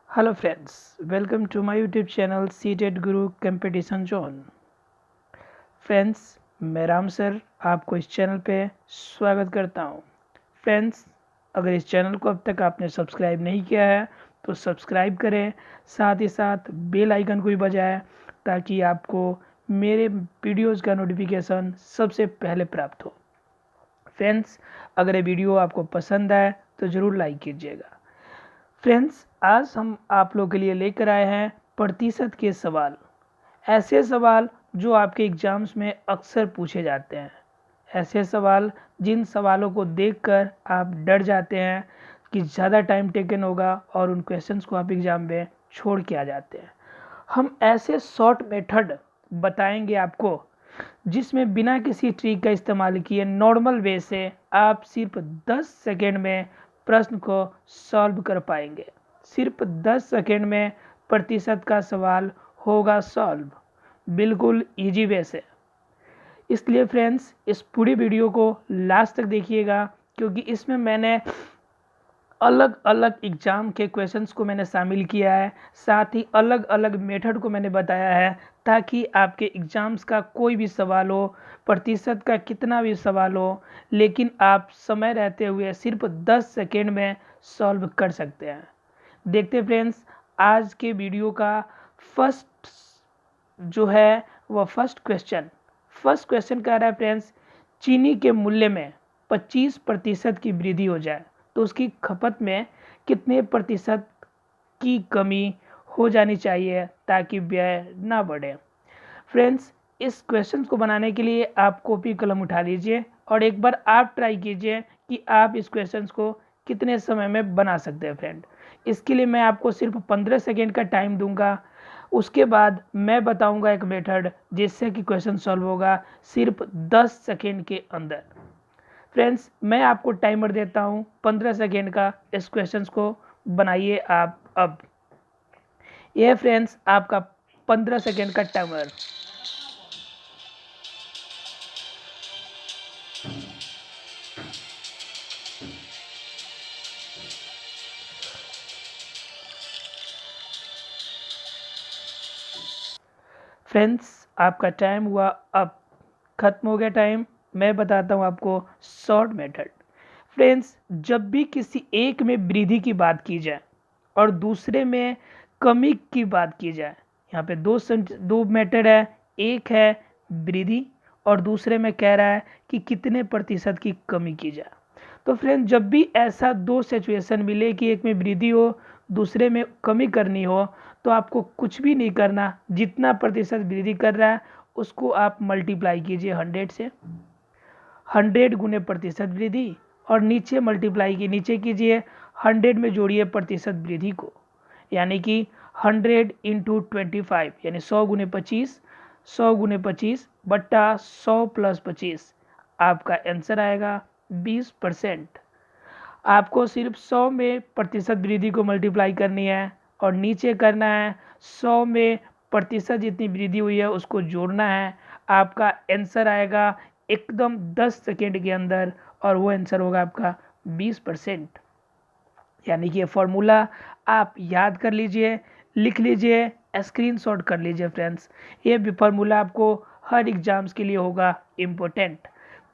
Hello friends, welcome to my YouTube channel CTET Guru Competition Zone. Friends, मैं Ram sir आपको इस channel पे स्वागत करता हूं। फ्रेंड्स, अगर इस चैनल को अब तक आपने सब्सक्राइब नहीं किया है तो सब्सक्राइब करें, साथ ही साथ बेल आइकन को भी बजाएं ताकि आपको मेरे वीडियोज़ का नोटिफिकेशन सबसे पहले प्राप्त हो। फ्रेंड्स, अगर ये वीडियो आपको पसंद आए तो ज़रूर लाइक कीजिएगा। फ्रेंड्स, आज हम आप लोगों के लिए लेकर आए हैं प्रतिशत के सवाल। ऐसे सवाल जो आपके एग्जाम्स में अक्सर पूछे जाते हैं। ऐसे सवाल जिन सवालों को देखकर आप डर जाते हैं कि ज़्यादा टाइम टेकन होगा और उन क्वेश्चंस को आप एग्ज़ाम में छोड़ के आ जाते हैं। हम ऐसे शॉर्ट मेथड बताएंगे आपको जिसमें बिना किसी ट्रिक का इस्तेमाल किए नॉर्मल वे से आप सिर्फ 10 सेकेंड में प्रश्न को सॉल्व कर पाएंगे। सिर्फ 10 सेकेंड में प्रतिशत का सवाल होगा सॉल्व, बिल्कुल इजी वे से। इसलिए फ्रेंड्स, इस पूरी वीडियो को लास्ट तक देखिएगा क्योंकि इसमें मैंने अलग अलग एग्ज़ाम के क्वेश्चंस को मैंने शामिल किया है, साथ ही अलग अलग मेथड को मैंने बताया है ताकि आपके एग्ज़ाम्स का कोई भी सवाल हो, प्रतिशत का कितना भी सवाल हो, लेकिन आप समय रहते हुए सिर्फ 10 सेकेंड में सॉल्व कर सकते हैं। देखते फ्रेंड्स, आज के वीडियो का फर्स्ट जो है वह फर्स्ट क्वेश्चन कह रहा है फ्रेंड्स, चीनी के मूल्य में 25% की वृद्धि हो जाए तो उसकी खपत में कितने प्रतिशत की कमी हो जानी चाहिए ताकि व्यय ना बढ़े। फ्रेंड्स, इस क्वेश्चन को बनाने के लिए आप कॉपी कलम उठा लीजिए और एक बार आप ट्राई कीजिए कि आप इस क्वेश्चन को कितने समय में बना सकते हैं। फ्रेंड, इसके लिए मैं आपको सिर्फ 15 सेकेंड का टाइम दूंगा। उसके बाद मैं बताऊंगा एक मेथड जिससे कि क्वेश्चन सॉल्व होगा सिर्फ 10 सेकेंड के अंदर। फ्रेंड्स, मैं आपको टाइमर देता हूं 15 सेकेंड का। इस क्वेश्चन को बनाइए आप अब। यह फ्रेंड्स आपका 15 सेकेंड का टाइमर। फ्रेंड्स, आपका टाइम हुआ अब, खत्म हो गया टाइम। मैं बताता हूँ आपको शॉर्ट मेथड। फ्रेंड्स, जब भी किसी एक में वृद्धि की बात की जाए और दूसरे में कमी की बात की जाए, यहाँ पे दो मेथड है। एक है वृद्धि और दूसरे में कह रहा है कि कितने प्रतिशत की कमी की जाए। तो फ्रेंड, जब भी ऐसा दो सिचुएशन मिले कि एक में वृद्धि हो दूसरे में कमी करनी हो तो आपको कुछ भी नहीं करना। जितना प्रतिशत वृद्धि कर रहा है उसको आप मल्टीप्लाई कीजिए 100 से। 100 गुने प्रतिशत वृद्धि और नीचे मल्टीप्लाई की नीचे कीजिए 100 में जोड़िए प्रतिशत वृद्धि को, यानी कि 100 इंटू 25 यानी 100 गुने 25, 100 गुने 25 बट्टा 100 प्लस 25, आपका आंसर आएगा 20%। आपको सिर्फ 100 में प्रतिशत वृद्धि को मल्टीप्लाई करनी है और नीचे करना है 100 में प्रतिशत जितनी वृद्धि हुई है उसको जोड़ना है। आपका आंसर आएगा एकदम 10 सेकेंड के अंदर और वो आंसर होगा आपका 20%। यानी कि ये फॉर्मूला आप याद कर लीजिए, लिख लीजिए, स्क्रीनशॉट कर लीजिए। फ्रेंड्स, ये भी फार्मूला आपको हर एग्जाम्स के लिए होगा इम्पोर्टेंट।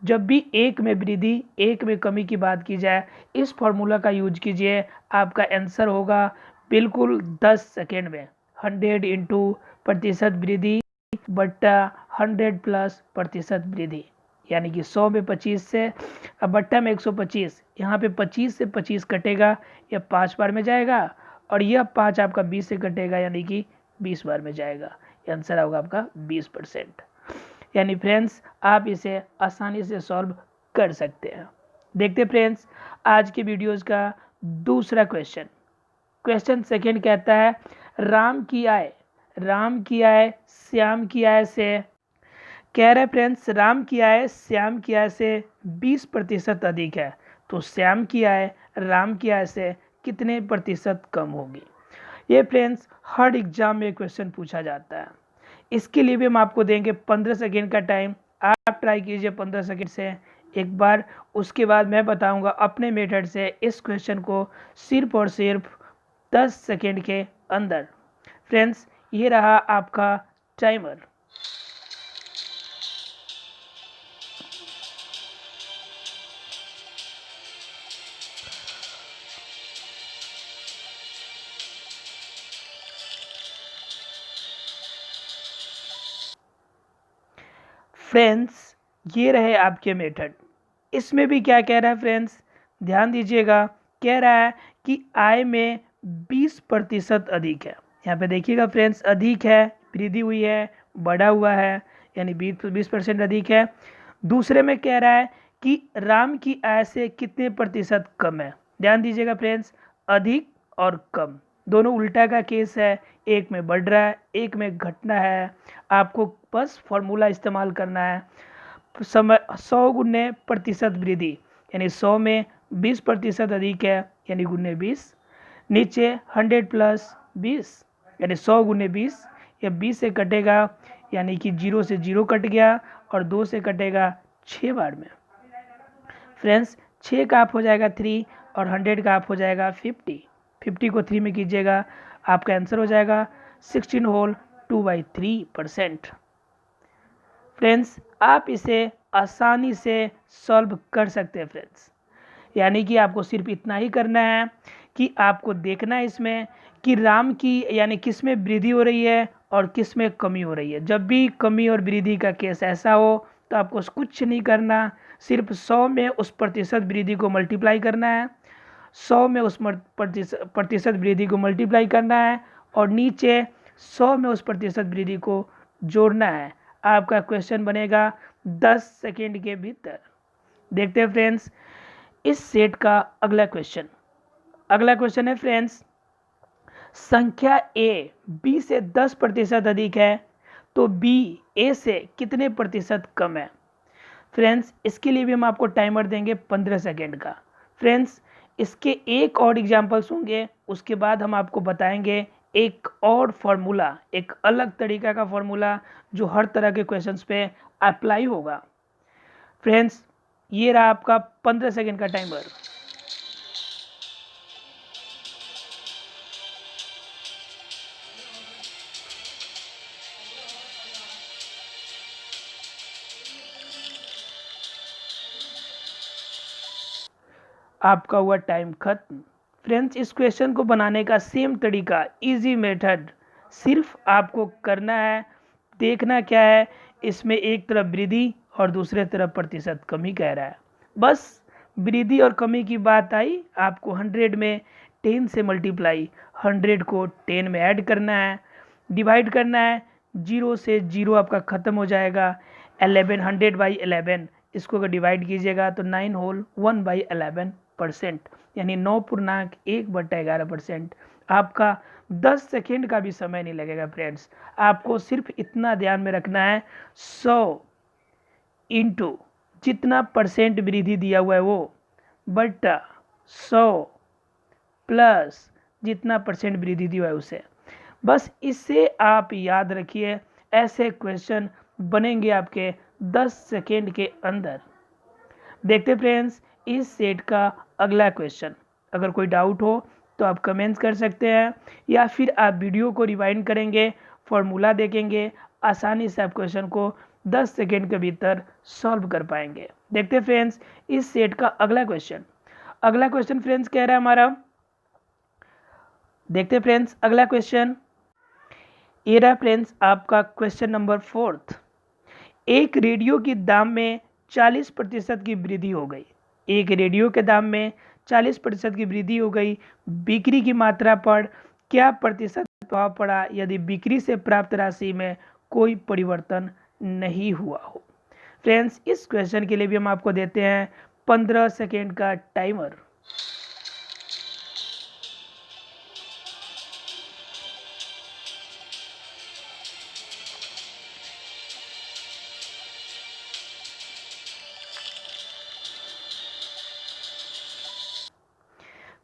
जब भी एक में वृद्धि एक में कमी की बात की जाए इस फार्मूला का यूज कीजिए, आपका आंसर होगा बिल्कुल 10 सेकेंड में। 100 इंटू प्रतिशत वृद्धि बट्टा 100 प्लस प्रतिशत वृद्धि, यानी कि 100 में 25 से अब बट्टा में 125, यहाँ पे 25 से 25 कटेगा, यह 5 बार में जाएगा और यह 5 आपका 20 से कटेगा यानी कि 20 बार में जाएगा। आंसर होगा आपका 20%। यानी फ्रेंड्स, आप इसे आसानी से सॉल्व कर सकते हैं। देखते फ्रेंड्स, आज के वीडियोस का दूसरा क्वेश्चन सेकंड कहता है, राम की आय श्याम की आय से, कह रहे फ्रेंड्स राम की आय श्याम की आय से 20% अधिक है तो श्याम की आय राम की आय से कितने प्रतिशत कम होगी। ये फ्रेंड्स हर एग्जाम में क्वेश्चन पूछा जाता है। इसके लिए भी हम आपको देंगे 15 सेकेंड का टाइम। आप ट्राई कीजिए 15 सेकेंड से एक बार। उसके बाद मैं बताऊंगा अपने मेथड से इस क्वेश्चन को सिर्फ और सिर्फ 10 सेकेंड के अंदर। फ्रेंड्स, ये रहा आपका टाइमर। फ्रेंड्स, ये रहे आपके मेथड। इसमें भी क्या कह रहा है फ्रेंड्स, ध्यान दीजिएगा। कह रहा है कि आय में 20% अधिक है। यहाँ पे देखिएगा फ्रेंड्स, अधिक है, वृद्धि हुई है, बढ़ा हुआ है, यानी 20% अधिक है। दूसरे में कह रहा है कि राम की आय से कितने प्रतिशत कम है। ध्यान दीजिएगा फ्रेंड्स, अधिक और कम दोनों उल्टा का केस है। एक में बढ़ रहा है, एक में घटना है। आपको बस फॉर्मूला इस्तेमाल करना है। समय 100 गुने प्रतिशत वृद्धि, यानी 100 में 20% अधिक है, यानी गुने 20। नीचे 100 प्लस 20, यानी 100 गुने 20। या 20 से कटेगा, यानी कि 0 से 0 कट गया, और 2 से कटेगा 6 बार में। फ्रेंड्स, 6 का आप हो जाएगा 3, और 100 का आप हो जाएगा 50। 50 को 3 में कीजिएगा, आपका आंसर हो जाएगा 16 होल 2/3%। फ्रेंड्स, आप इसे आसानी से सॉल्व कर सकते हैं फ्रेंड्स। यानी कि आपको सिर्फ इतना ही करना है कि आपको देखना है इसमें कि राम की यानी किस में वृद्धि हो रही है और किस में कमी हो रही है। जब भी कमी और वृद्धि का केस ऐसा हो तो आपको कुछ नहीं करना, सिर्फ 100 में उस प्रतिशत वृद्धि को मल्टीप्लाई करना है। 100 में उस प्रतिशत वृद्धि को मल्टीप्लाई करना है, और नीचे 100 में उस प्रतिशत वृद्धि को जोड़ना है। आपका क्वेश्चन बनेगा 10 सेकेंड के भीतर। देखते हैं फ्रेंड्स इस सेट का अगला क्वेश्चन। अगला क्वेश्चन है फ्रेंड्स, संख्या ए बी से 10% अधिक है तो बी ए से कितने प्रतिशत कम है। फ्रेंड्स, इसके लिए भी हम आपको टाइमर देंगे 15 सेकेंड का। फ्रेंड्स, इसके एक और एग्जाम्पल्स होंगे, उसके बाद हम आपको बताएंगे एक और फॉर्मूला, एक अलग तरीका का फॉर्मूला जो हर तरह के क्वेश्चंस पे अप्लाई होगा। फ्रेंड्स, ये रहा आपका 15 सेकेंड का टाइमर। आपका हुआ टाइम खत्म। फ्रेंड्स, इस क्वेश्चन को बनाने का सेम तरीका, इजी मेथड, सिर्फ आपको करना है। देखना क्या है, इसमें एक तरफ वृद्धि और दूसरे तरफ प्रतिशत कमी कह रहा है। बस वृद्धि और कमी की बात आई, आपको 100 में 10 से मल्टीप्लाई, 100 को 10 में ऐड करना है, डिवाइड करना है। 0 से 0 आपका ख़त्म हो जाएगा। 11 100/11, इसको अगर डिवाइड कीजिएगा तो 9 होल 1/11%, यानी 9.1/11%। आपका 10 सेकेंड का भी समय नहीं लगेगा फ्रेंड्स। आपको सिर्फ इतना ध्यान में रखना है, 100 इंटू जितना परसेंट वृद्धि दिया हुआ है वो, बटा 100 प्लस जितना परसेंट वृद्धि दिया हुआ है उसे। बस इससे आप याद रखिए, ऐसे क्वेश्चन बनेंगे आपके 10 सेकेंड के अंदर। देखते फ्रेंड्स इस सेट का अगला क्वेश्चन। अगर कोई डाउट हो तो आप कमेंट्स कर सकते हैं, या फिर आप वीडियो को रिवाइंड करेंगे, फॉर्मूला देखेंगे, आसानी से आप क्वेश्चन को 10 सेकेंड के भीतर सॉल्व कर पाएंगे। देखते फ्रेंड्स इस सेट का अगला क्वेश्चन। अगला क्वेश्चन फ्रेंड्स कह रहा है हमारा, देखते फ्रेंड्स अगला क्वेश्चन। ये रहा फ्रेंड्स आपका क्वेश्चन नंबर 4। एक रेडियो के दाम में 40% की वृद्धि हो गई। एक रेडियो के दाम में 40% की वृद्धि हो गई। बिक्री की मात्रा पर क्या प्रतिशत प्रभाव पड़ा यदि बिक्री से प्राप्त राशि में कोई परिवर्तन नहीं हुआ हो। फ्रेंड्स, इस क्वेश्चन के लिए भी हम आपको देते हैं 15 सेकेंड का टाइमर।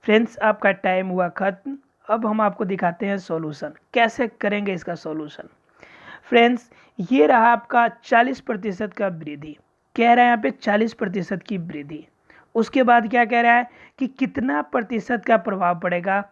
फ्रेंड्स, आपका टाइम हुआ खत्म। अब हम आपको दिखाते हैं सॉल्यूशन, कैसे करेंगे इसका सॉल्यूशन। फ्रेंड्स, ये रहा आपका 40% का वृद्धि, कह रहा है यहाँ पे 40% की वृद्धि। उसके बाद क्या कह रहा है कि कितना प्रतिशत का प्रभाव पड़ेगा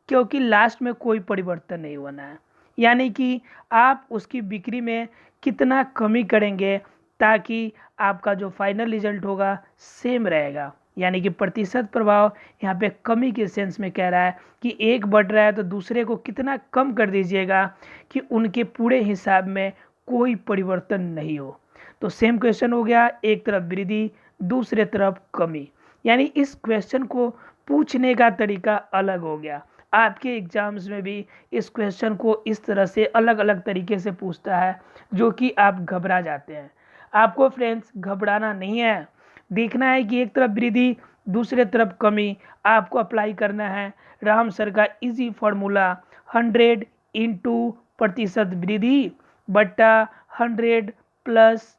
क्योंकि लास्ट में कोई परिवर्तन नहीं होना है, यानी कि आप उसकी बिक्री में कितना कमी करेंगे ताकि आपका जो फाइनल रिजल्ट होगा सेम रहेगा। यानी कि प्रतिशत प्रभाव यहाँ पे कमी के सेंस में कह रहा है कि एक बढ़ रहा है तो दूसरे को कितना कम कर दीजिएगा कि उनके पूरे हिसाब में कोई परिवर्तन नहीं हो। तो सेम क्वेश्चन हो गया, एक तरफ वृद्धि दूसरे तरफ कमी, यानी इस क्वेश्चन को पूछने का तरीका अलग हो गया। आपके एग्जाम्स में भी इस क्वेश्चन को इस तरह से अलग अलग तरीके से पूछता है जो कि आप घबरा जाते हैं। आपको फ्रेंड्स घबराना नहीं है, देखना है कि एक तरफ वृद्धि दूसरे तरफ कमी आपको अप्लाई करना है। राम सर का इजी फॉर्मूला 100 इंटू प्रतिशत वृद्धि बट्टा 100 प्लस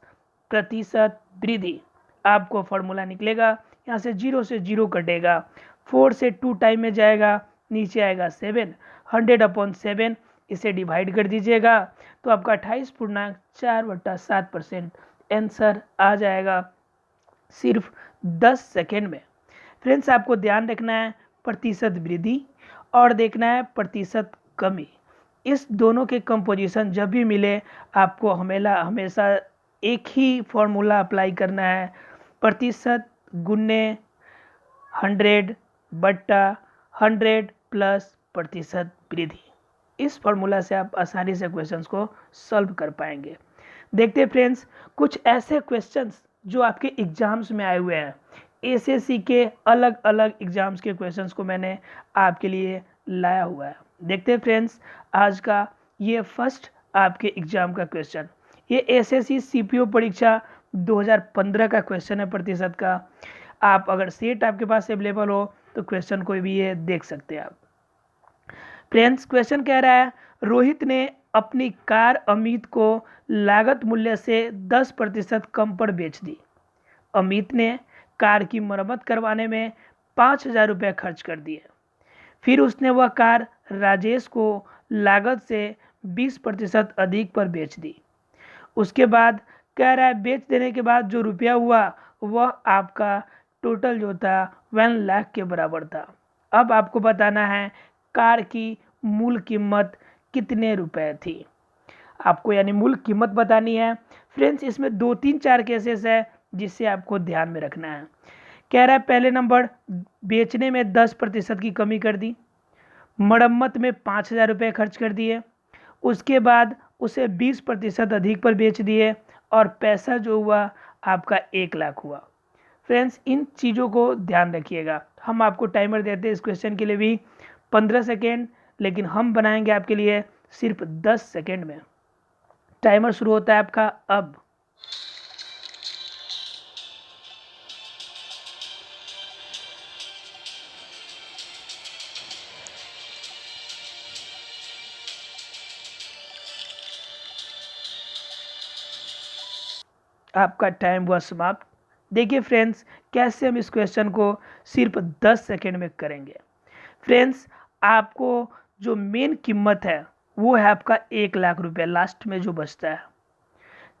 प्रतिशत वृद्धि, आपको फॉर्मूला निकलेगा। यहाँ से 0 से 0 कटेगा, 4 से 2 टाइम में जाएगा, नीचे आएगा 7, 100/7 इसे डिवाइड कर दीजिएगा तो आपका 28.4/7% आंसर आ जाएगा सिर्फ 10 सेकेंड में। फ्रेंड्स आपको ध्यान रखना है प्रतिशत वृद्धि और देखना है प्रतिशत कमी, इस दोनों के कंपोजिशन जब भी मिले आपको हमेशा एक ही फॉर्मूला अप्लाई करना है, प्रतिशत गुने 100 बट्टा 100 प्लस प्रतिशत वृद्धि। इस फॉर्मूला से आप आसानी से क्वेश्चंस को सॉल्व कर पाएंगे। देखते हैं फ्रेंड्स कुछ ऐसे क्वेश्चंस जो आपके एग्जाम्स में आए हुए हैं, एसएससी के अलग अलग एग्जाम्स के क्वेश्चंस को मैंने आपके लिए लाया हुआ है। देखते हैं फ्रेंड्स आज का ये फर्स्ट आपके एग्जाम का क्वेश्चन, ये एसएससी सीपीओ परीक्षा 2015 का क्वेश्चन है प्रतिशत का। आप अगर सेट आपके पास अवेलेबल हो तो क्वेश्चन को भी ये देख सकते हैं आप। फ्रेंड्स क्वेश्चन कह रहा है रोहित ने अपनी कार अमित को लागत मूल्य से 10% कम पर बेच दी। अमित ने कार की मरम्मत करवाने में 5,000 रुपये खर्च कर दिए। फिर उसने वह कार राजेश को लागत से 20% अधिक पर बेच दी। उसके बाद कह रहा है बेच देने के बाद जो रुपया हुआ वह आपका टोटल जो था 1 लाख के बराबर था। अब आपको बताना है कार की मूल कीमत कितने रुपए थी, आपको यानी मूल कीमत बतानी है। फ्रेंड्स इसमें 2-3-4 केसेस है जिससे आपको ध्यान में रखना है। कह रहा है पहले नंबर बेचने में 10% की कमी कर दी, मरम्मत में 5,000 रुपये खर्च कर दिए, उसके बाद उसे 20% अधिक पर बेच दिए और पैसा जो हुआ आपका 1 लाख हुआ। फ्रेंड्स इन चीज़ों को ध्यान रखिएगा। हम आपको टाइमर देते हैं इस क्वेश्चन के लिए भी 15 सेकेंड, लेकिन हम बनाएंगे आपके लिए सिर्फ 10 सेकेंड में। टाइमर शुरू होता है आपका अब। आपका टाइम हुआ समाप्त। देखिए फ्रेंड्स कैसे हम इस क्वेश्चन को सिर्फ 10 सेकेंड में करेंगे। फ्रेंड्स आपको जो मेन कीमत है वो है आपका 1 लाख रुपया, लास्ट में जो बचता है।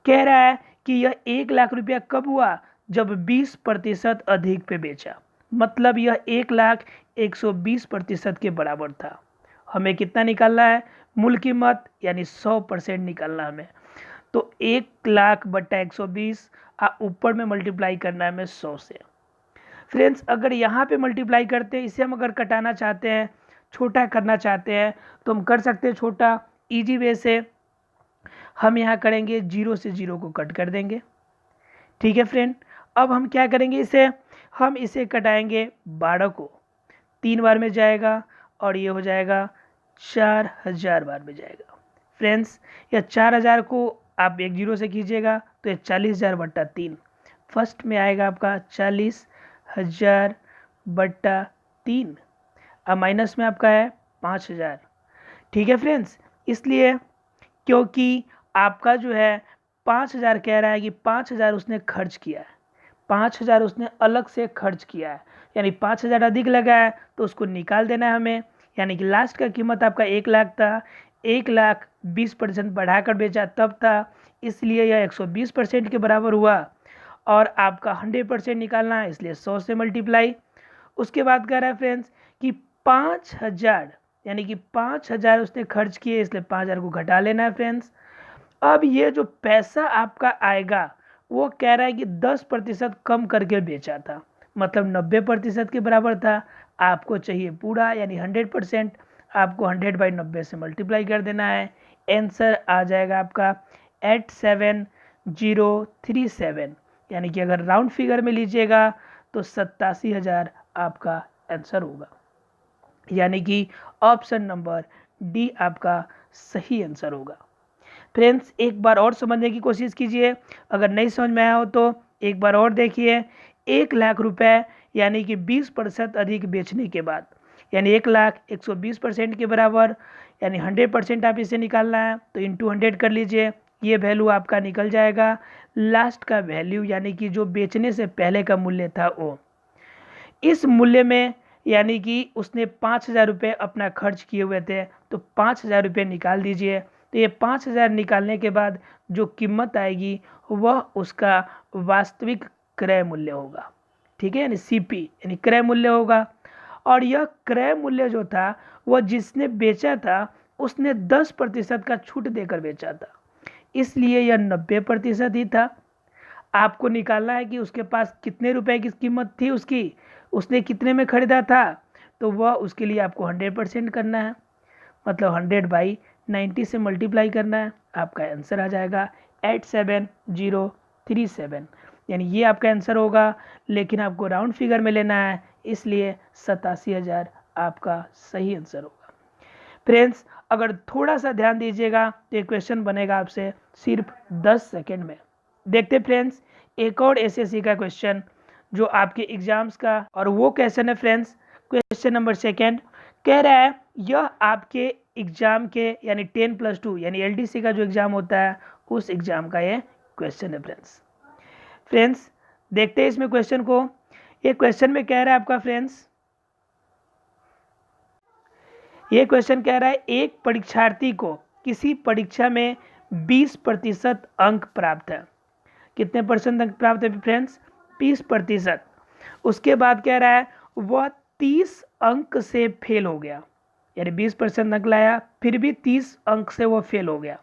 कह रहा है कि यह 1 लाख रुपया कब हुआ, जब 20% अधिक पे बेचा, मतलब यह 1,120% के बराबर था। हमें कितना निकालना है, मूल कीमत यानी 100% निकालना है हमें। तो 1 लाख बट्टा 120 ऊपर में मल्टीप्लाई करना है हमें 100 से। फ्रेंड्स अगर यहाँ पे मल्टीप्लाई करते हैं, इसे हम अगर कटाना चाहते हैं, छोटा करना चाहते हैं तो हम कर सकते हैं छोटा इजी वे से। हम यहाँ करेंगे 0 से 0 को कट कर देंगे, ठीक है फ्रेंड। अब हम क्या करेंगे, हम इसे कटाएंगे 12 को, 3 बार में जाएगा और ये हो जाएगा 4,000 बार में जाएगा। फ्रेंड्स यह 4,000 को आप 1 0 से कीजिएगा तो ये 40,000 बट्टा 3, फर्स्ट में आएगा आपका 40,000 बट्टा 3, अब माइनस में आपका है 5,000, ठीक है फ्रेंड्स। इसलिए क्योंकि आपका जो है 5,000 कह रहा है कि 5,000 उसने खर्च किया है, 5,000 उसने अलग से खर्च किया है, यानी 5,000 अधिक लगा है तो उसको निकाल देना है हमें। यानी कि लास्ट का कीमत आपका 1 लाख था, 1 लाख 20% बढ़ाकर बेचा तब था, इसलिए यह 120% के बराबर हुआ। और आपका 100% निकालना है इसलिए 100 से मल्टीप्लाई। उसके बाद कह रहा है फ्रेंड्स कि 5,000 यानी कि 5,000 उसने खर्च किए, इसलिए 5,000 को घटा लेना है फ्रेंड्स। अब ये जो पैसा आपका आएगा वो कह रहा है कि 10% कम करके बेचा था, मतलब 90% के बराबर था। आपको चाहिए पूरा यानी 100%। आपको 100/90 से मल्टीप्लाई कर देना है। आंसर आ जाएगा आपका 87,037, यानी कि अगर राउंड फिगर में लीजिएगा तो 87,000 आपका आंसर होगा, यानी कि ऑप्शन नंबर डी आपका सही आंसर होगा। फ्रेंड्स एक बार और समझने की कोशिश कीजिए, अगर नहीं समझ में आया हो तो एक बार और देखिए। 1,00,000 रुपए यानी कि 20% अधिक बेचने के बाद, यानी 1,00,000 120% के बराबर, यानी 100% आप इसे निकालना है तो इंटू 100 कर लीजिए, ये वैल्यू आपका निकल जाएगा। लास्ट का वैल्यू यानी कि जो बेचने से पहले का मूल्य था वो, इस मूल्य में यानी कि उसने 5,000 रुपये अपना खर्च किए हुए थे, तो 5,000 रुपये निकाल दीजिए। तो ये 5,000 निकालने के बाद जो कीमत आएगी वह उसका वास्तविक क्रय मूल्य होगा, ठीक है, यानी सीपी यानी क्रय मूल्य होगा। और यह क्रय मूल्य जो था वह जिसने बेचा था उसने 10% का छूट देकर बेचा था, इसलिए यह 90% ही था। आपको निकालना है कि उसके पास कितने रुपए की कीमत थी उसकी, उसने कितने में खरीदा था, तो वह उसके लिए आपको 100% करना है, मतलब 100/90 से मल्टीप्लाई करना है। आपका आंसर आ जाएगा 87,037, यानी ये आपका आंसर होगा, लेकिन आपको राउंड फिगर में लेना है, इसलिए 87,000 आपका सही आंसर होगा। फ्रेंड्स अगर थोड़ा सा ध्यान दीजिएगा तो ये क्वेश्चन बनेगा आपसे सिर्फ 10 सेकेंड में। देखते फ्रेंड्स एक और एसएससी का क्वेश्चन जो आपके एग्जाम्स का, और वो क्वेश्चन है फ्रेंड्स क्वेश्चन नंबर 2 कह रहा है यह आपके एग्जाम के यानी 10+2 यानी एलडीसी का जो एग्जाम होता है उस एग्जाम का ये क्वेश्चन है फ्रेंड्स देखते हैं इसमें क्वेश्चन को। ये क्वेश्चन में कह रहा है आपका फ्रेंड्स, ये क्वेश्चन कह रहा है एक परीक्षार्थी को किसी परीक्षा में 20% अंक प्राप्त है। कितने परसेंट अंक प्राप्त है फ्रेंड्स? 20%। उसके बाद कह रहा है वह 30 अंक से फेल हो गया, यानी 20% अंक लाया फिर भी 30 अंक से वह फेल हो गया,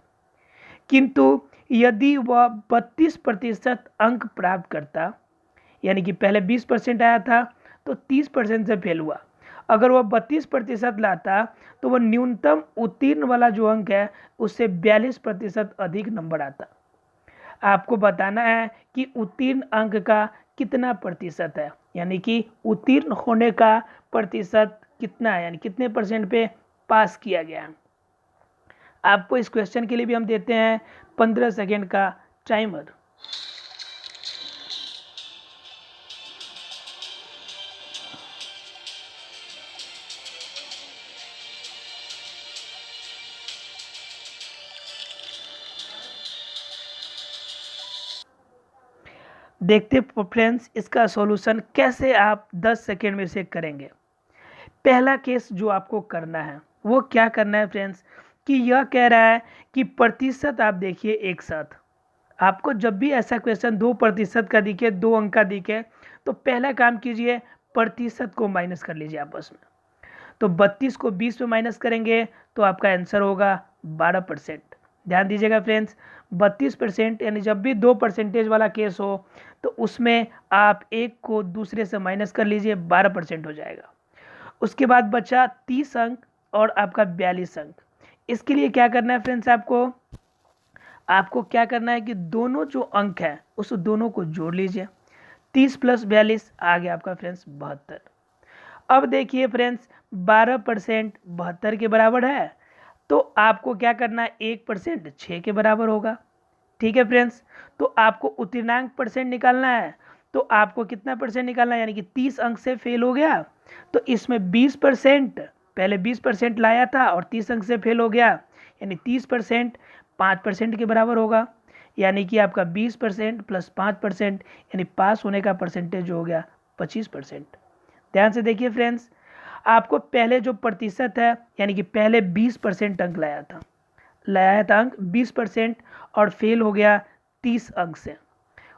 किंतु यदि वह 32% अंक प्राप्त करता, यानी कि पहले 20% आया था तो 30% से फेल हुआ, अगर वह 32% लाता तो वह न्यूनतम उत्तीर्ण वाला जो अंक है उससे 42% अधिक नंबर आता। आपको बताना है कि उत्तीर्ण अंक का कितना प्रतिशत है, यानी कि उत्तीर्ण होने का प्रतिशत कितना है, यानी कितने परसेंट पे पास किया गया है। आपको इस क्वेश्चन के लिए भी हम देते हैं 15 सेकेंड का टाइमर। देखते फ्रेंड्स इसका सॉल्यूशन कैसे आप 10 सेकेंड में से करेंगे। पहला केस जो आपको करना है वो क्या करना है फ्रेंड्स, कि यह कह रहा है कि प्रतिशत आप देखिए एक साथ, आपको जब भी ऐसा क्वेश्चन 2% का दिखे, 2 अंक का दिखे, तो पहला काम कीजिए प्रतिशत को माइनस कर लीजिए आपस में। तो 32 को 20 में माइनस करेंगे तो आपका आंसर होगा 12%। ध्यान दीजिएगा फ्रेंड्स, 32% यानी जब भी 2% वाला केस हो तो उसमें आप एक को दूसरे से माइनस कर लीजिए, 12% हो जाएगा। उसके बाद बचा 30 अंक और आपका 42 अंक। इसके लिए क्या करना है फ्रेंड्स, आपको क्या करना है कि दोनों जो अंक हैं उस दोनों को जोड़ लीजिए। 30 + 42 आ गया आपका फ्रेंड्स 72। अब देखिए फ्रेंड्स 12% 72 के बराबर है, तो आपको क्या करना है 1% 6 के बराबर होगा, ठीक है फ्रेंड्स। तो आपको उत्तीर्णांक परसेंट निकालना है, तो आपको कितना परसेंट निकालना है, यानी कि 30 अंक से फेल हो गया तो इसमें 20%, पहले 20% लाया था और 30 अंक से फेल हो गया, यानी 30% 5% के बराबर होगा, यानी कि आपका 20% + 5% यानी पास होने का परसेंटेज हो गया 25%। ध्यान से देखिए फ्रेंड्स, आपको पहले जो प्रतिशत है यानी कि पहले 20% अंक लाया था अंक 20% और फेल हो गया 30 अंक से।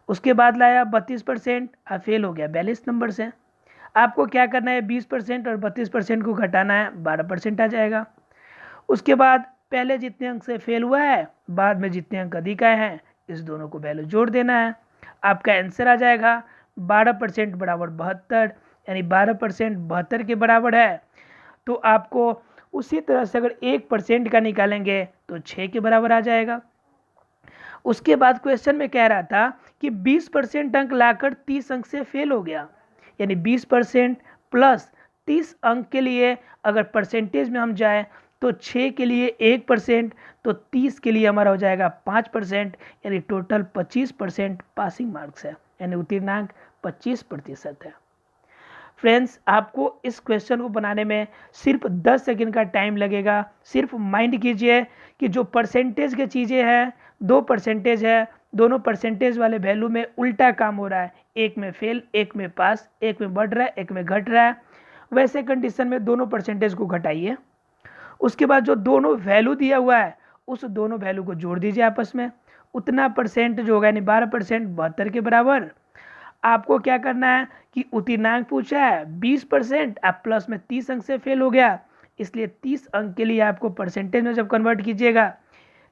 उसके बाद लाया 32% और फेल हो गया 42 नंबर से। आपको क्या करना है, 20% और 32% को घटाना है, 12% आ जाएगा। उसके बाद पहले जितने अंक से फेल हुआ है, बाद में जितने अंक अधिक आए हैं, इस दोनों को वैल्यू जोड़ देना है। आपका आंसर आ जाएगा 12% बराबर 72, यानी 12% 72 के बराबर है। तो आपको उसी तरह से अगर 1% का निकालेंगे तो 6 के बराबर आ जाएगा। उसके बाद क्वेश्चन में कह रहा था कि 20% अंक लाकर 30 अंक से फेल हो गया, यानी 20% प्लस 30 अंक के लिए अगर परसेंटेज में हम जाए तो 6 के लिए 1%, तो 30 के लिए हमारा हो जाएगा 5%, यानी टोटल 25% पासिंग मार्क्स है, यानी उत्तीर्णांक 25% है। फ्रेंड्स, आपको इस क्वेश्चन को बनाने में सिर्फ 10 सेकंड का टाइम लगेगा। सिर्फ माइंड कीजिए कि जो परसेंटेज की चीज़ें हैं, 2 परसेंटेज है, दोनों परसेंटेज वाले वैल्यू में उल्टा काम हो रहा है, एक में फेल, एक में पास, एक में बढ़ रहा है, एक में घट रहा है। वैसे कंडीशन में दोनों परसेंटेज को घटाइए। उसके बाद जो दोनों वैल्यू दिया हुआ है, उस दोनों वैल्यू को जोड़ दीजिए आपस में, उतना परसेंट जो होगा, यानी 12% 72 के बराबर। आपको क्या करना है कि उत्तीर्णांक पूछा है 20%, आप प्लस में 30 अंक से फेल हो गया, इसलिए 30 अंक के लिए आपको परसेंटेज में जब कन्वर्ट कीजिएगा,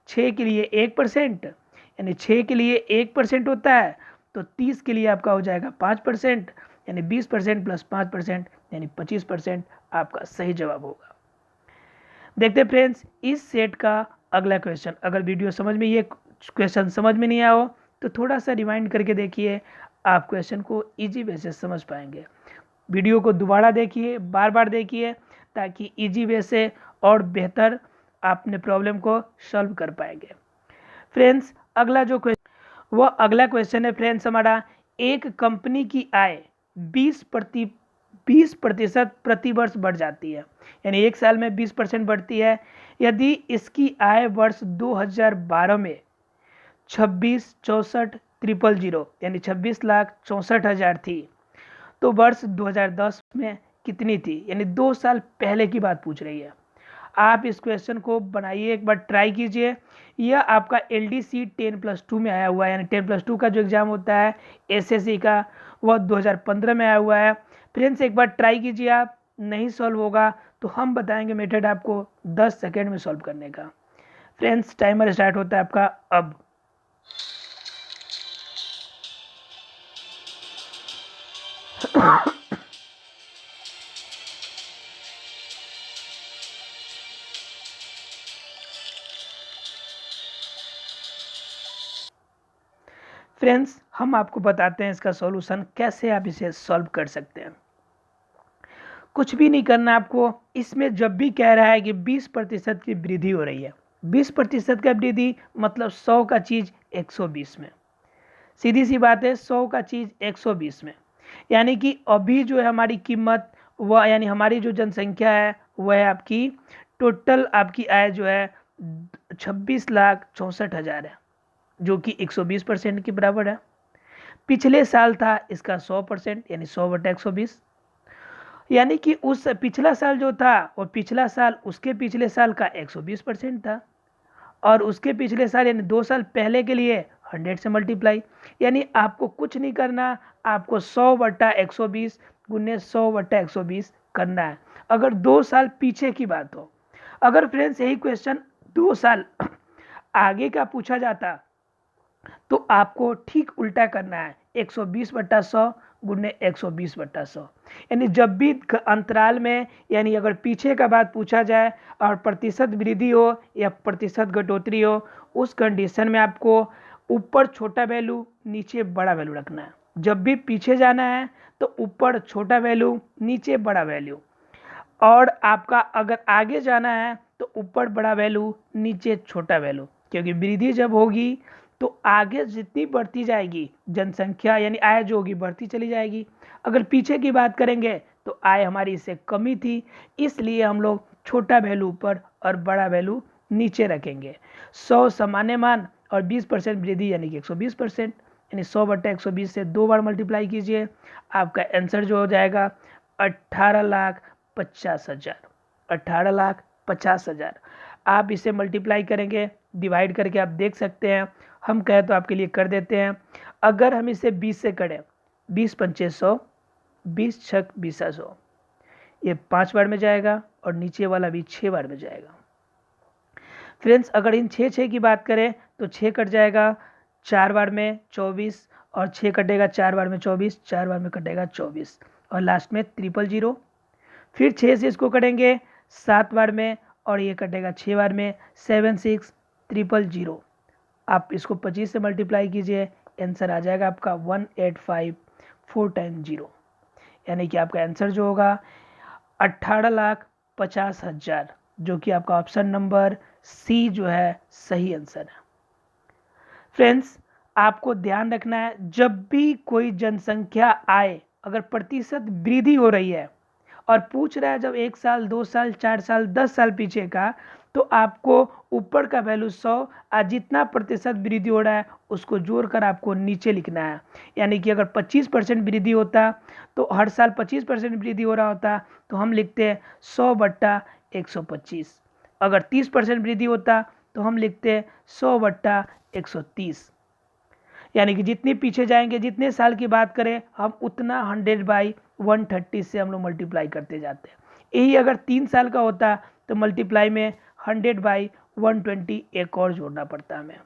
6 के लिए 1%, यानी 6 के लिए 1% होता है, तो 30 के लिए आपका हो जाएगा 5%, यानी 20% प्लस 5%, यानी 25% आपका सही जवाब होगा। देखते फ्रेंड्स, इस सेट का अगला क्वेश्चन। अगर वीडियो समझ में, ये क्वेश्चन समझ में नहीं आया हो तो थोड़ा सा रिवाइंड करके देखिए, आप क्वेश्चन को इजी वे से समझ पाएंगे। वीडियो को दोबारा देखिए, बार बार देखिए, ताकि इजी वे से और बेहतर आपने प्रॉब्लम को सॉल्व कर पाएंगे। फ्रेंड्स, अगला जो क्वेश्चन, वह अगला क्वेश्चन है फ्रेंड्स हमारा, एक कंपनी की आय 20% प्रति वर्ष बढ़ जाती है, यानी एक साल में 20% बढ़ती है। यदि इसकी आय वर्ष 2012 में 26,64,000 यानी 26,64,000 थी, तो वर्ष 2010 में कितनी थी, यानी 2 साल पहले की बात पूछ रही है। आप इस क्वेश्चन को बनाइए, एक बार ट्राई कीजिए। यह आपका LDC 10+2 में आया हुआ है, यानी 10+2 का जो एग्ज़ाम होता है SSC का, वह 2015 में आया हुआ है। फ्रेंड्स, एक बार ट्राई कीजिए, आप नहीं सॉल्व होगा तो हम बताएंगे मेथड आपको 10 सेकेंड में सॉल्व करने का। फ्रेंड्स, टाइमर स्टार्ट होता है आपका अब। फ्रेंड्स, हम आपको बताते हैं इसका सॉल्यूशन, कैसे आप इसे सॉल्व कर सकते हैं। कुछ भी नहीं करना आपको। इसमें जब भी कह रहा है कि 20% की वृद्धि हो रही है, 20% का वृद्धि मतलब 100 का चीज़ 120 में, सीधी सी बात है, 100 का चीज़ 120 में, यानी कि अभी जो है हमारी कीमत, वह यानी हमारी जो जनसंख्या है, वह है आपकी टोटल, आपकी आय जो है 26,64,000 है, जो कि 120% के बराबर है। पिछले साल था इसका 100%, यानी 100/120, यानी कि उस पिछला साल जो था, वो पिछला साल उसके पिछले साल का 120% था, और उसके पिछले साल यानी 2 साल पहले के लिए 100 से मल्टीप्लाई, यानी आपको कुछ नहीं करना, आपको 100/120 गुने 100/120 करना है, अगर 2 साल पीछे की बात हो। अगर फ्रेंड्स यही क्वेश्चन 2 साल आगे का पूछा जाता तो आपको ठीक उल्टा करना है, 120/100 गुने 120/100, यानी जब भी अंतराल में, यानी अगर पीछे का बात पूछा जाए और प्रतिशत वृद्धि हो या प्रतिशत घटोतरी हो, उस कंडीशन में आपको ऊपर छोटा वैल्यू, नीचे बड़ा वैल्यू रखना है। जब भी पीछे जाना है तो ऊपर छोटा वैल्यू, नीचे बड़ा वैल्यू, और आपका अगर आगे जाना है तो ऊपर बड़ा वैल्यू, नीचे छोटा वैल्यू, क्योंकि वृद्धि जब होगी तो आगे जितनी बढ़ती जाएगी जनसंख्या, यानी आय जो होगी बढ़ती चली जाएगी। अगर पीछे की बात करेंगे तो आय हमारी इससे कमी थी, इसलिए हम लोग छोटा वैल्यू ऊपर और बड़ा वैल्यू नीचे रखेंगे। 100 सामान्य मान और 20% वृद्धि यानी कि 120%, यानी 100/120 से 2 बार मल्टीप्लाई कीजिए, आपका आंसर जो हो जाएगा 18,50,000, 18,50,000। आप इसे मल्टीप्लाई करेंगे, डिवाइड करके आप देख सकते हैं, हम कहें तो आपके लिए कर देते हैं। अगर हम इसे 20 से करें, 20 पंचे 100, 20 छक 20 ये 5 बार में जाएगा और नीचे वाला भी 6 बार में जाएगा। फ्रेंड्स अगर इन 6 की बात करें तो 6 कट जाएगा 4 बार में 24 और 6 कटेगा 4 बार में 24, 4 बार में कटेगा 24 और लास्ट में 000। फिर 6 से इसको कटेंगे 7 बार में और ये कटेगा 6 बार में 76000। आप इसको 25 से मल्टीप्लाई कीजिए, आंसर आ जाएगा आपका 185 4 टाइम 0, यानी कि आपका आंसर जो होगा 18,50,000, जो कि आपका ऑप्शन नंबर सी जो है सही आंसर है। फ्रेंड्स आपको ध्यान रखना है, जब भी कोई जनसंख्या आए, अगर प्रतिशत वृद्धि हो रही है और पूछ रहा है जब 1 साल 2 साल 4 साल 10 साल पीछे का, तो आपको ऊपर का वैल्यू 100 और जितना प्रतिशत वृद्धि हो रहा है उसको जोड़कर आपको नीचे लिखना है। यानी कि अगर 25% वृद्धि होता तो हर साल 25% वृद्धि हो रहा होता तो हम लिखते हैं 100/125। अगर 30% वृद्धि होता तो हम लिखते हैं 100/130। यानी कि जितनी पीछे जाएंगे, जितने साल की बात करें हम, उतना 100/130 से हम लोग मल्टीप्लाई करते जाते हैं। यही अगर 3 साल का होता तो मल्टीप्लाई में 100/120 एक और जोड़ना पड़ता हमें।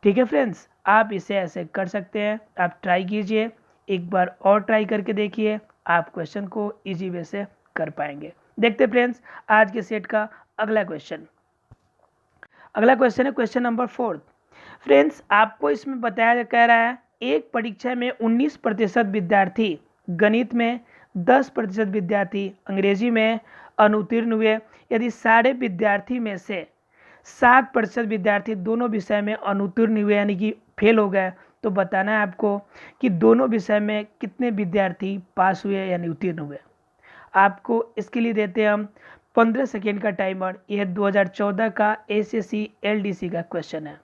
ठीक है फ्रेंड्स, आप इसे ऐसे कर सकते हैं, आप ट्राई कीजिए, एक बार और ट्राई करके देखिए, आप क्वेश्चन को इजी वे से कर पाएंगे। देखते फ्रेंड्स आज के सेट का अगला क्वेश्चन। अगला क्वेश्चन है क्वेश्चन नंबर 4। फ्रेंड्स आपको इसमें बताया कह रहा है एक परीक्षा में 19% विद्यार्थी गणित में, 10% विद्यार्थी अंग्रेजी में अनुत्तीर्ण हुए। यदि सारे विद्यार्थी में से 7% विद्यार्थी दोनों विषय में अनुत्तीर्ण हुए यानी कि फेल हो गए, तो बताना है आपको कि दोनों विषय में कितने विद्यार्थी पास हुए यानी उत्तीर्ण हुए। आपको इसके लिए देते हैं हम 15 सेकेंड का टाइमर। यह 2014 का एसएससी एलडीसी का क्वेश्चन है।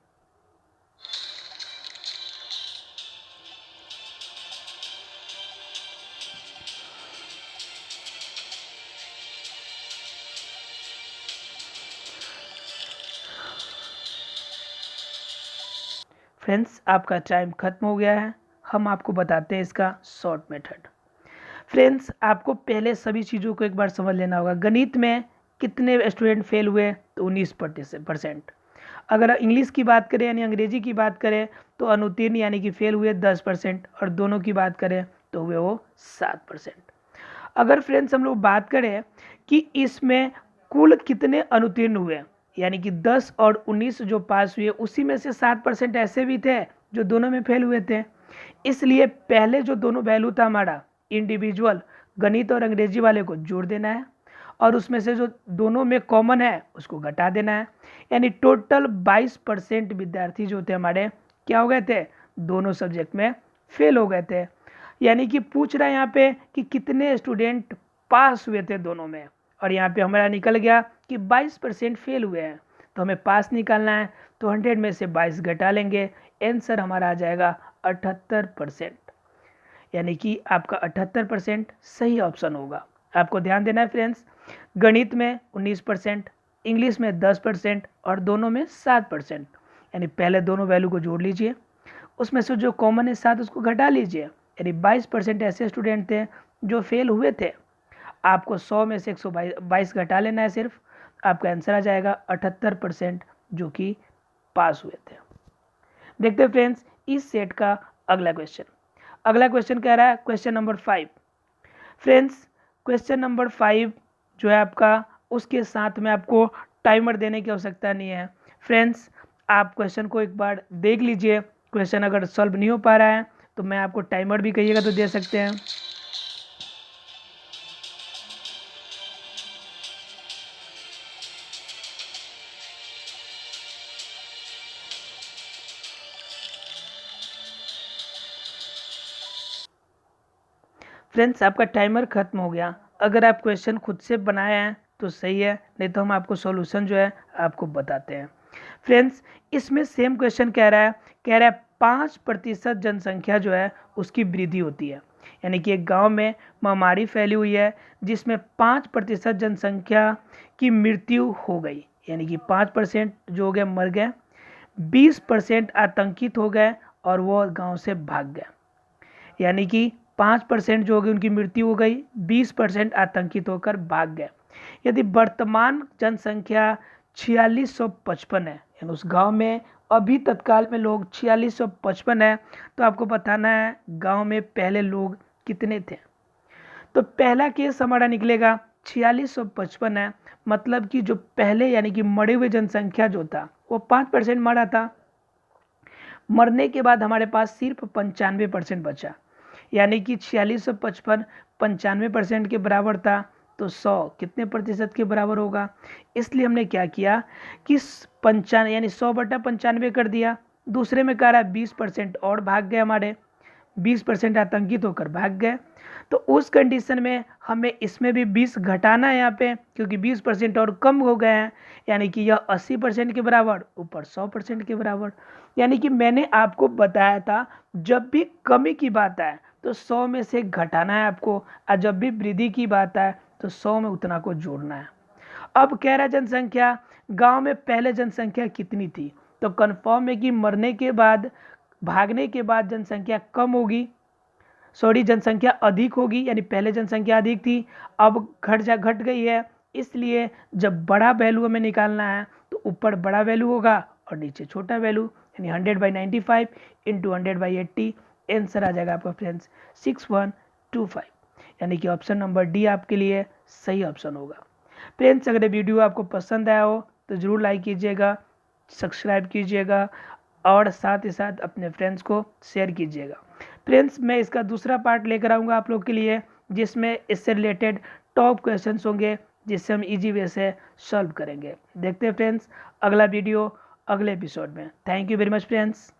फ्रेंड्स आपका टाइम खत्म हो गया है, हम आपको बताते हैं इसका शॉर्ट मेथड। फ्रेंड्स आपको पहले सभी चीज़ों को एक बार समझ लेना होगा। गणित में कितने स्टूडेंट फेल हुए, तो 19%। अगर इंग्लिश की बात करें यानी अंग्रेजी की बात करें तो अनुत्तीर्ण यानी कि फेल हुए 10%, और दोनों की बात करें तो हुए वो 7%। अगर फ्रेंड्स हम लोग बात करें कि इसमें कुल कितने अनुत्तीर्ण हुए, यानी कि 10 और 19 जो पास हुए, उसी में से 7% ऐसे भी थे जो दोनों में फेल हुए थे। इसलिए पहले जो दोनों वैल्यू था हमारा इंडिविजुअल, गणित और अंग्रेजी वाले को जोड़ देना है और उसमें से जो दोनों में कॉमन है उसको घटा देना है। यानी टोटल 22% विद्यार्थी जो थे हमारे क्या हो गए थे, दोनों सब्जेक्ट में फेल हो गए थे। यानी कि पूछ रहा है यहाँ पे कि कितने स्टूडेंट पास हुए थे दोनों में, और यहाँ पे हमारा निकल गया कि 22% फेल हुए हैं, तो हमें पास निकालना है तो 100 में से 22 घटा लेंगे, आंसर हमारा आ जाएगा 78%। यानी कि आपका 78% सही ऑप्शन होगा। आपको ध्यान देना है फ्रेंड्स, गणित में 19%, इंग्लिश में 10% और दोनों में 7%। यानी पहले दोनों वैल्यू को जोड़ लीजिए, उसमें से जो कॉमन है 7 उसको घटा लीजिए। यानी 22% ऐसे स्टूडेंट थे जो फेल हुए थे। आपको 100 में से 122 घटा लेना है सिर्फ, आपका आंसर आ जाएगा 78% जो कि पास हुए थे। देखते हैं फ्रेंड्स इस सेट का अगला क्वेश्चन। अगला क्वेश्चन कह रहा है question number 5। Friends question number 5 जो है आपका, उसके साथ में आपको टाइमर देने की आवश्यकता नहीं है। फ्रेंड्स आप क्वेश्चन को एक बार देख लीजिए, क्वेश्चन अगर सॉल्व नहीं हो पा रहा है तो मैं आपको टाइमर भी कहिएगा तो दे सकते हैं। फ्रेंड्स आपका टाइमर खत्म हो गया। अगर आप क्वेश्चन खुद से बनाए हैं तो सही है, नहीं तो हम आपको सॉल्यूशन जो है आपको बताते हैं। फ्रेंड्स इसमें सेम क्वेश्चन कह रहा है 5% जनसंख्या जो है उसकी वृद्धि होती है। यानी कि एक गांव में महामारी फैली हुई है जिसमें 5% जनसंख्या की मृत्यु हो गई, यानी कि 5% जो हो गए मर गए, 20% आतंकित हो गए और वो गांव से भाग गए। यानी कि 5% जो होगी उनकी मृत्यु हो गई, 20% आतंकित होकर भाग गए। यदि वर्तमान जनसंख्या 4655 है, यानी उस गांव में अभी तत्काल में लोग 4655 है, तो आपको बताना है गांव में पहले लोग कितने थे। तो पहला केस हमारा निकलेगा 4655 है, मतलब कि जो पहले यानी कि मरे हुए जनसंख्या जो था वो 5% मरा था। मरने के बाद हमारे पास सिर्फ 95% बचा, यानी कि 4655 95% के बराबर था, तो 100 कितने प्रतिशत के बराबर होगा। इसलिए हमने क्या किया कि 95 यानी 100/95 कर दिया। दूसरे में कह रहा है 20% और भाग गए, हमारे 20% आतंकित होकर भाग गए। तो उस कंडीशन में हमें इसमें भी 20 घटाना है यहाँ पे, क्योंकि 20% और कम हो गए हैं, यानी कि यह 80% के बराबर ऊपर 100% के बराबर। यानी कि मैंने आपको बताया था जब भी कमी की बात आए तो 100 में से घटाना है आपको, और जब भी वृद्धि की बात आए तो 100 में उतना को जोड़ना है। अब कह रहा है जनसंख्या, गांव में पहले जनसंख्या कितनी थी, तो कन्फर्म है कि मरने के बाद भागने के बाद जनसंख्या कम होगी, जनसंख्या अधिक होगी, यानी पहले जनसंख्या अधिक थी, अब घट गई है। इसलिए जब बड़ा वैल्यू हमें निकालना है तो ऊपर बड़ा वैल्यू होगा और नीचे छोटा वैल्यू, यानी 100/95 इंटू 100/80। आंसर आ जाएगा आपका फ्रेंड्स 6125, यानी कि ऑप्शन नंबर डी आपके लिए सही ऑप्शन होगा। फ्रेंड्स, अगर वीडियो आपको पसंद आया हो तो ज़रूर लाइक कीजिएगा, सब्सक्राइब कीजिएगा और साथ ही साथ अपने फ्रेंड्स को शेयर कीजिएगा। फ्रेंड्स, मैं इसका दूसरा पार्ट लेकर आऊँगा आप लोग के लिए, जिसमें इससे रिलेटेड टॉप क्वेश्चंस होंगे, जिससे हम इजी वे से सॉल्व करेंगे। देखते हैं फ्रेंड्स अगला वीडियो अगले एपिसोड में। Thank you very much friends.